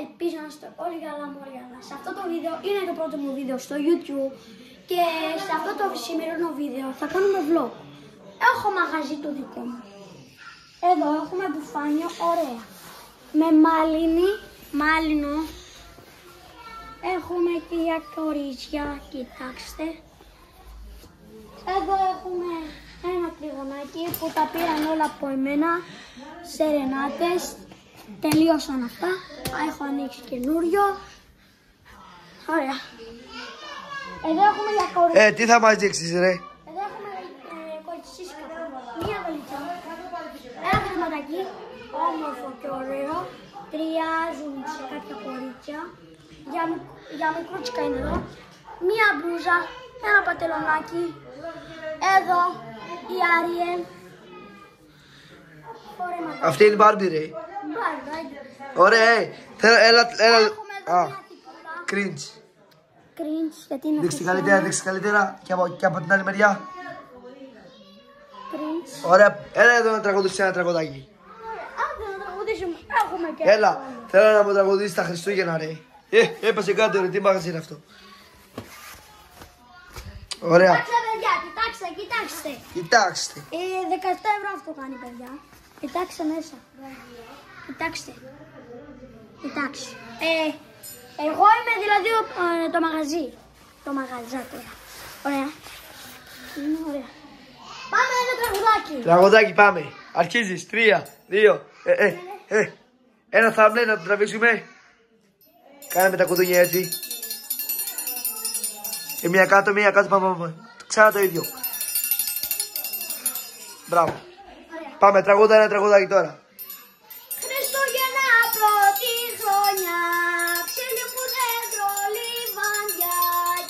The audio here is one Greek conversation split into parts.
ελπίζω να είστε όλοι καλά μου όλοι καλά. Σε αυτό το βίντεο είναι το πρώτο μου βίντεο στο YouTube και σε αυτό το σημερινό βίντεο θα κάνουμε vlog. Έχω μαγαζί το δικό μου. Εδώ έχουμε μπουφάνιο ωραία. Με μάλινο. Έχουμε και για κορίτσια, κοιτάξτε. Εδώ έχουμε ένα τριγωνάκι που τα πήραν όλα από εμένα. Σερενάτες. Τελείωσαν αυτά. Έχω ανοίξει καινούριο. Ωραία. Εδώ έχουμε για κορίτσια. Τι θα μας δείξεις ρε? Εδώ έχουμε κοριτσίσκα. Μία βελίτσα. Ένα χρηματάκι. Όμορφο και ωραίο. Ταιριάζουν σε κάποια κορίτσια. Για μικρούτσικα είναι εδώ. Μία μπλούζα. Ένα πατελονάκι. Εδώ η Άριελ. Αυτή είναι η Barbie ρε. Ωραία, έλα. Cringe. Γιατί είναι Δείξτε καλύτερα και από την άλλη μεριά. Cringe. Ωραία, έλα εδώ να τραγουδήσεις ένα τραγουδάκι. Άντε να τραγουδήσουμε, έχουμε και Έλα, θέλω να μου τραγουδήσεις τα Χριστούγεννα ρε. Έπασε κάτω ρε, τι μάγαζι είναι αυτό. Ωραία. Κοιτάξτε παιδιά, κοιτάξτε. 17 ευρώ αυτό κάνει παιδιά. Κοιτάξτε μέσα. Κοιτάξτε. Εγώ είμαι δηλαδή το μαγαζί. Το μαγαζάτορα. Ωραία. Είναι ωραία. Πάμε ένα τραγουδάκι. Τραγουδάκι πάμε. Αρχίζεις. 3, 2, ένα thumbnail να το τραβήξουμε. Κάνε με τα κουδούνια έτσι. Μία κάτω, πάμε. Ξανά το ίδιο. Μπράβο. Πάμε, τραγούδα ένα τραγουδάκι τώρα. Χριστούγεννα πρώτη χρονιά, ψήλοι που δέντρο λιβάνια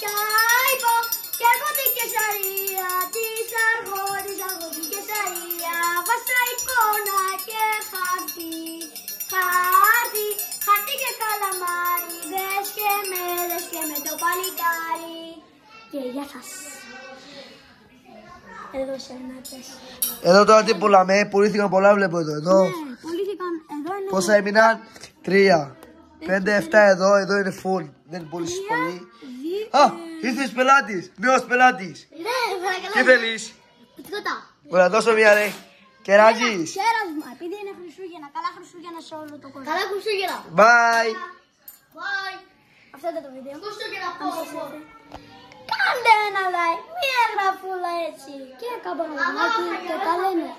κι αϊπώ και έρχονται η Κεσαρία της Αργώτης Κεσαρία. Βαστά εικόνα και χαρτί και καλαμάρι, δες και με το παλικάρι. Και γεια σας. Εδώ σερνάτες. Εδώ τώρα τι πουλάμε, πουλήθηκαν πολλά βλέπω εδώ. Ναι, πουλήθηκαν εδώ είναι. Πόσα έμειναν? 3, 5, 7 εδώ είναι full. Δεν πούλησες πολύ. Ήρθες πελάτης, νέος πελάτης. Ναι, Τι θέλεις? τίποτα. Ωραία, δώσω μία ρε. Κεράζεις. Κέρασμα, επειδή είναι Χριστούγεννα. Καλά Χριστούγεννα σε όλο τον κόσμο. Καλά Χριστούγεννα. Bye. Αυτό ήταν το βίντεο. Χριστούγεννα κάντε ένα like, μία γραφούλα έτσι και καμπανάκι και τα λέμε.